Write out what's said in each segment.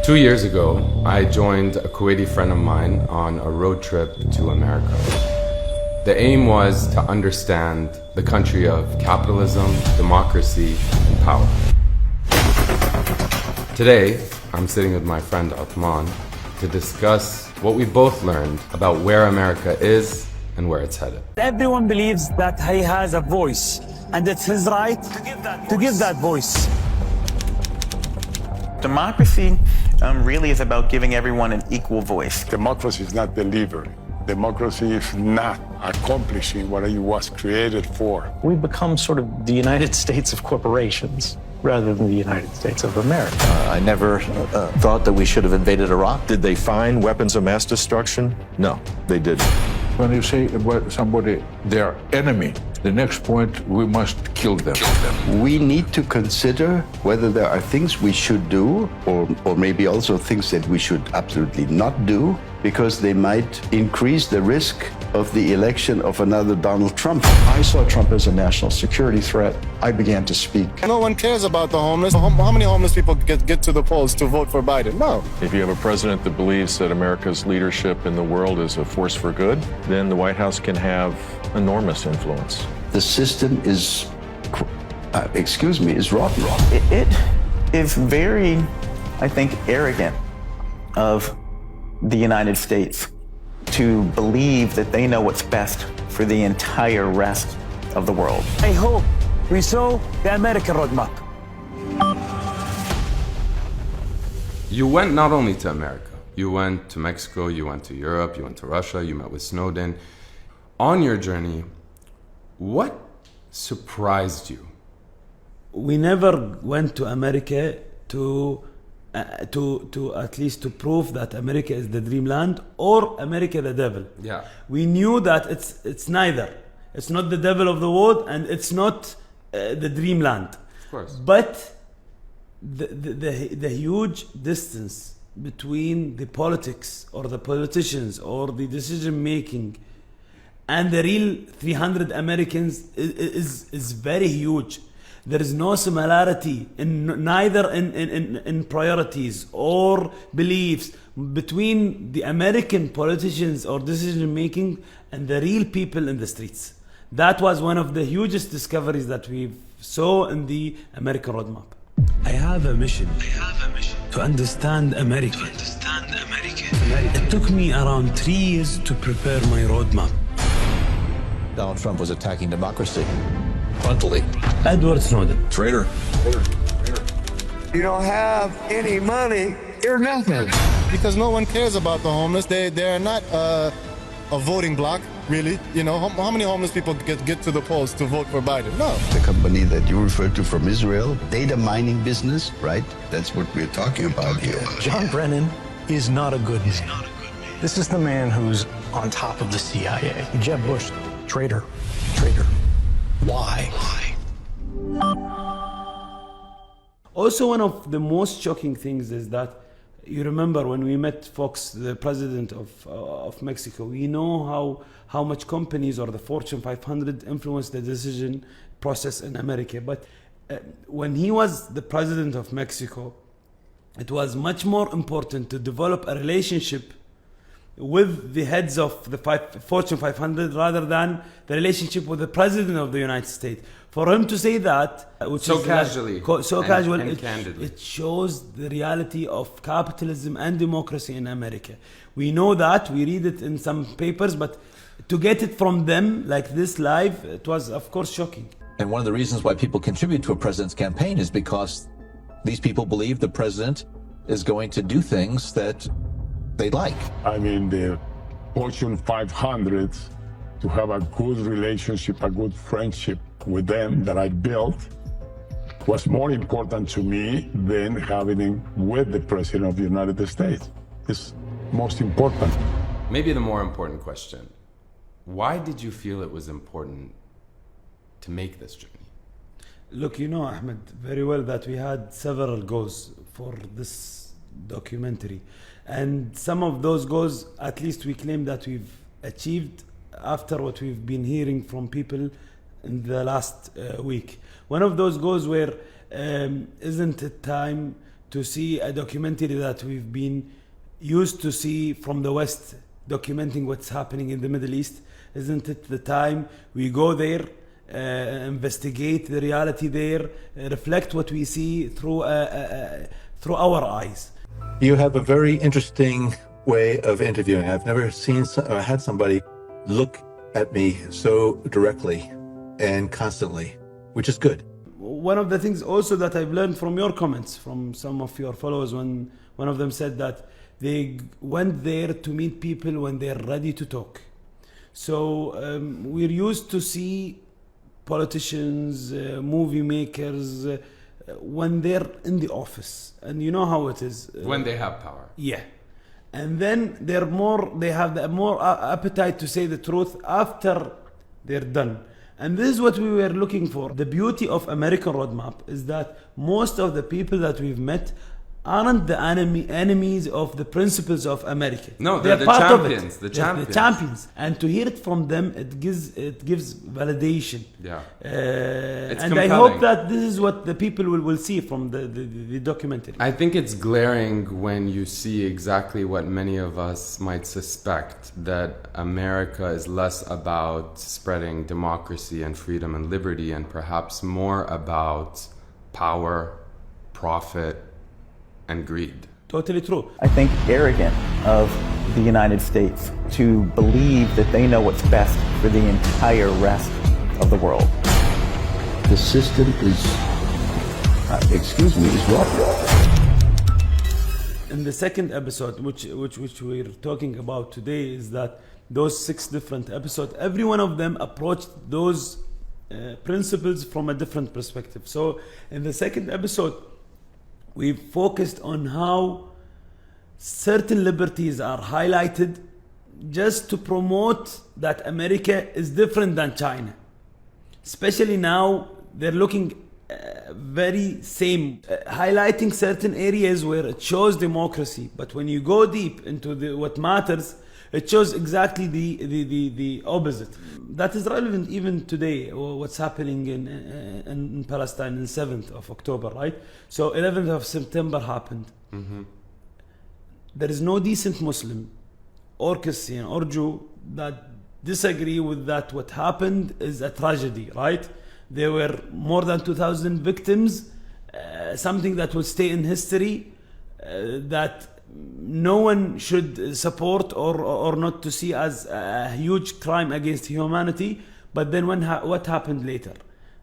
2 years ago, I joined a Kuwaiti friend of mine on a road trip to America. The aim was to understand the country of capitalism, democracy, and power. Today, I'm sitting with my friend Uthman to discuss what we both learned about where America is and where it's headed. Everyone believes that he has a voice, and it's his right to give that voice. Democracy really is about giving everyone an equal voice. Democracy is not delivery. Democracy is not accomplishing what it was created for. We've become sort of the United States of corporations rather than the United States of America. I never thought that we should have invaded Iraq. Did they find weapons of mass destruction? No, they didn't. When you say about somebody, their enemy, the next point, we must kill them. We need to consider whether there are things we should do or maybe also things that we should absolutely not do, because they might increase the risk of the election of another Donald Trump. I saw Trump as a national security threat. I began to speak. No one cares about the homeless. How many homeless people get to the polls to vote for Biden? No. If you have a president that believes that America's leadership in the world is a force for good, then the White House can have enormous influence. The system is, is rotten. It is very, I think, arrogant of the United States to believe that they know what's best for the entire rest of the world. I hope we saw the American roadmap. You went not only to America, you went to Mexico, you went to Europe, you went to Russia, you met with Snowden. On your journey, what surprised you? We never went to America to at least to prove that America is the dreamland or America the devil. Yeah. We knew that it's neither. It's not the devil of the world and it's not the dreamland. Of course. But the huge distance between the politics or the politicians or the decision making and the real 300 Americans is very huge. There is no similarity neither in priorities or beliefs between the American politicians or decision making and the real people in the streets. That was one of the hugest discoveries that we saw in the American roadmap. I have a mission to understand America. It took me around 3 years to prepare my roadmap. Donald Trump was attacking democracy frontally. Edward Snowden. Traitor. You don't have any money, you're nothing. Because no one cares about the homeless. They're not a voting bloc, really. You know, how many homeless people get to the polls to vote for Biden? No. The company that you referred to from Israel, data mining business, right? That's what we're talking about here. John Brennan is not a good man. This is the man who's on top of the CIA. Jeb Bush, traitor. Why? Also, one of the most shocking things is that you remember when we met Fox, the president of Mexico, we know how much companies or the Fortune 500 influence the decision process in America. But when he was the president of Mexico, it was much more important to develop a relationship with the heads of the Fortune 500 rather than the relationship with the president of the United States. For him to say that, which so is casually, casual, and candidly, it shows the reality of capitalism and democracy in America. We know that, we read it in some papers, but to get it from them like this live, it was of course shocking. And one of the reasons why people contribute to a president's campaign is because these people believe the president is going to do things that they like. I mean, the Fortune 500, to have a good relationship, a good friendship with them that I built was more important to me than having it with the President of the United States. It's most important. maybe the more important question, why did you feel it was important to make this journey? Look, you know, Ahmed, very well that we had several goals for this documentary. And some of those goals, at least we claim that we've achieved after what we've been hearing from people in the last week. One of those goals were, isn't it time to see a documentary that we've been used to see from the West, documenting what's happening in the Middle East? Isn't it the time we go there, investigate the reality there, reflect what we see through our eyes? You have a very interesting way of interviewing. I've never seen or had somebody look at me so directly and constantly, which is good. One of the things also that I've learned from your comments, from some of your followers, when one of them said that they went there to meet people when they're ready to talk. So we're used to see politicians, movie makers, when they're in the office, and you know how it is. When they have power. Yeah. And then they have the more appetite to say the truth after they're done. And this is what we were looking for. The beauty of American Roadmap is that most of the people that we've met aren't the enemies of the principles of America. No, they're the part champions. Of it. The champions. The champions. And to hear it from them, it gives validation. Yeah. And compelling. I hope that this is what the people will see from the documentary. I think it's glaring when you see exactly what many of us might suspect, that America is less about spreading democracy and freedom and liberty, and perhaps more about power, profit, and greed. Totally true. I think arrogant of the United States to believe that they know what's best for the entire rest of the world. The system is, is rotten. In the second episode, which we're talking about today, is that those 6 different episodes, every one of them approached those principles from a different perspective. So in the second episode, we focused on how certain liberties are highlighted just to promote that America is different than China. Especially now, they're looking very same, highlighting certain areas where it shows democracy. But when you go deep into what matters, it shows exactly the opposite. That is relevant even today, what's happening in Palestine on 7th of October, right? So 11th of September happened. Mm-hmm. There is no decent Muslim or Christian or Jew that disagree with that. What happened is a tragedy, right? There were more than 2,000 victims, something that will stay in history, that no one should support or not to see as a huge crime against humanity. But then what happened later?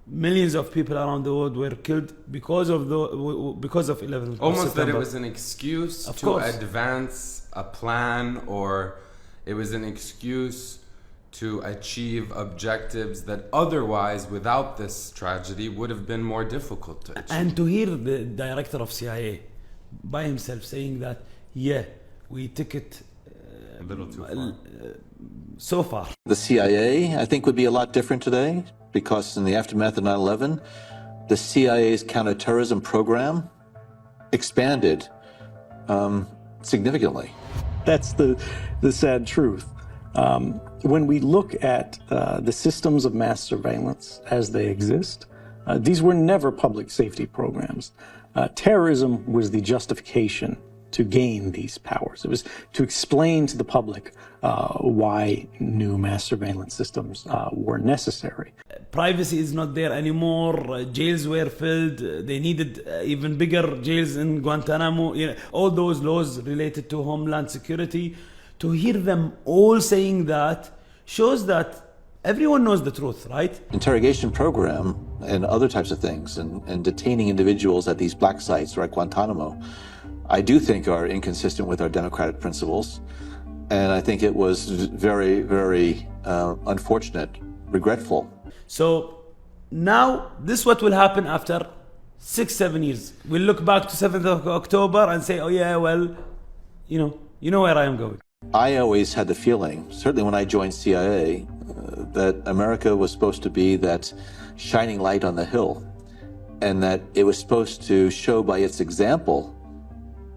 Millions of people around the world were killed because of 11th Almost September. that it was an excuse Of to course. advance a plan, or it was an excuse to achieve objectives that otherwise, without this tragedy, would have been more difficult to achieve. And to hear the director of CIA by himself saying that, yeah, we took it a little too far. So far. The CIA, I think, would be a lot different today, because in the aftermath of 9/11, the CIA's counterterrorism program expanded significantly. That's the sad truth. When we look at the systems of mass surveillance as they exist, these were never public safety programs. Terrorism was the justification to gain these powers. It was to explain to the public why new mass surveillance systems were necessary. Privacy is not there anymore. Jails were filled. They needed even bigger jails in Guantanamo. All those laws related to homeland security. To hear them all saying that shows that everyone knows the truth, right? Interrogation program and other types of things, and detaining individuals at these black sites or at Guantanamo, I do think are inconsistent with our democratic principles. And I think it was very, very unfortunate, regretful. So now this is what will happen after 6-7 years. We'll look back to 7th of October and say, oh yeah, well, you know where I am going. I always had the feeling, certainly when I joined CIA, that America was supposed to be that shining light on the hill, and that it was supposed to show by its example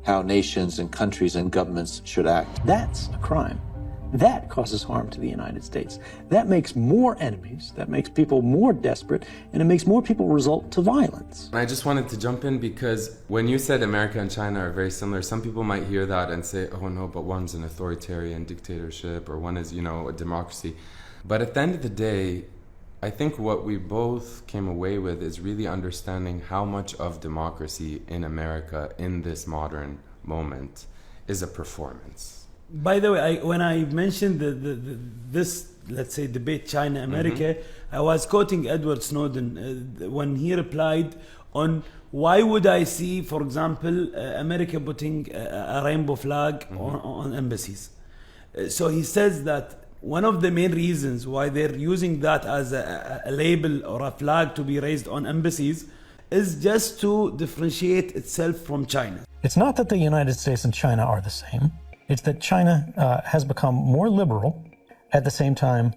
how nations and countries and governments should act. That's a crime. That causes harm to the United States. That makes more enemies, that makes people more desperate, and it makes more people resort to violence. I just wanted to jump in because when you said America and China are very similar, some people might hear that and say, oh no, but one's an authoritarian dictatorship or one is, a democracy. But at the end of the day, I think what we both came away with is really understanding how much of democracy in America in this modern moment is a performance. By the way, when I mentioned this, let's say, debate China-America, I was quoting Edward Snowden when he replied on why would I see, for example, America putting a rainbow flag on embassies. So he says that one of the main reasons why they're using that as a label or a flag to be raised on embassies is just to differentiate itself from China. It's not that the United States and China are the same. It's that China has become more liberal. At the same time,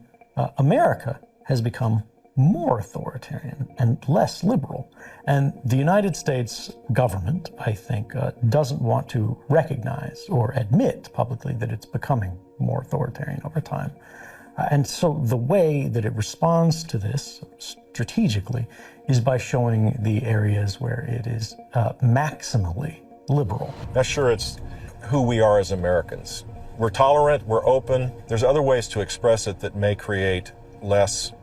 America has become more authoritarian and less liberal. And the United States government, I think, doesn't want to recognize or admit publicly that it's becoming more authoritarian over time. And so the way that it responds to this strategically is by showing the areas where it is maximally liberal. Not sure it's who we are as Americans. We're tolerant, we're open. There's other ways to express it that may create less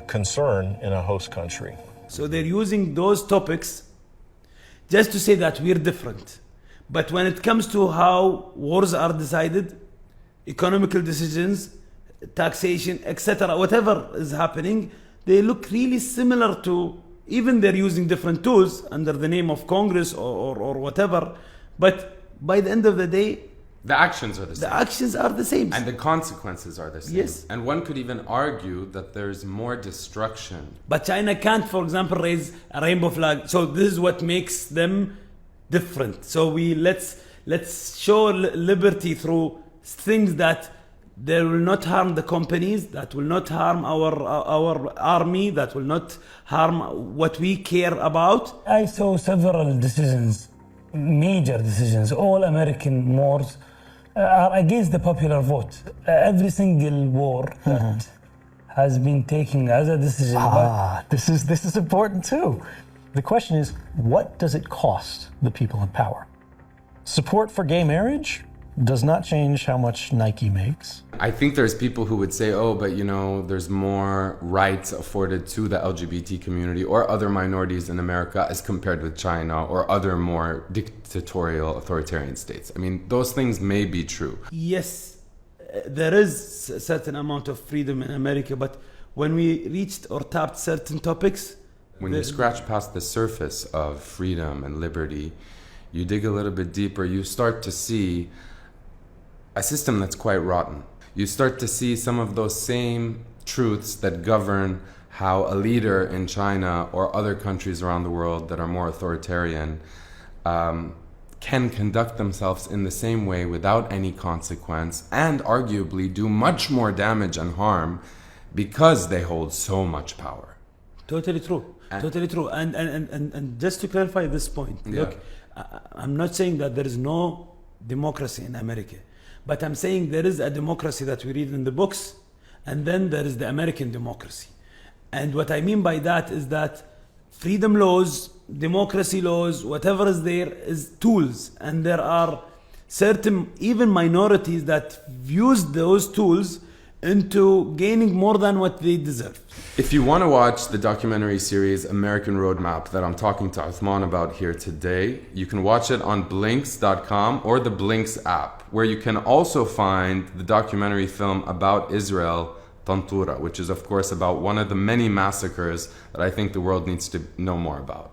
concern in a host country. So they're using those topics just to say that we're different. But when it comes to how wars are decided, economical decisions, taxation, etc., whatever is happening, they look really similar to, even they're using different tools under the name of Congress or whatever, but by the end of the day, the actions are the same. The actions are the same. And the consequences are the same. Yes. And one could even argue that there's more destruction. But China can't, for example, raise a rainbow flag. So this is what makes them different. So let's show liberty through things that they will not harm the companies, that will not harm our army, that will not harm what we care about. I saw several decisions, major decisions. All American wars are against the popular vote. Every single war that has been taken as a decision. This is important too. The question is, what does it cost the people in power? Support for gay marriage does not change how much Nike makes. I think there's people who would say, oh, but there's more rights afforded to the LGBT community or other minorities in America as compared with China or other more dictatorial authoritarian states. I mean, those things may be true. Yes, there is a certain amount of freedom in America, but when we reached or tapped certain topics... When you scratch past the surface of freedom and liberty, you dig a little bit deeper, you start to see a system that's quite rotten. You start to see some of those same truths that govern how a leader in China or other countries around the world that are more authoritarian can conduct themselves in the same way without any consequence and arguably do much more damage and harm because they hold so much power. Totally true. Totally true. And just to clarify this point, look, I'm not saying that there is no democracy in America. But I'm saying there is a democracy that we read in the books, and then there is the American democracy. And what I mean by that is that freedom laws, democracy laws, whatever is there is tools. And there are certain, even minorities that use those tools into gaining more than what they deserve. If you want to watch the documentary series American Roadmap that I'm talking to Uthman about here today, you can watch it on blinks.com or the Blinks app, where you can also find the documentary film about Israel, Tantura, which is of course about one of the many massacres that I think the world needs to know more about.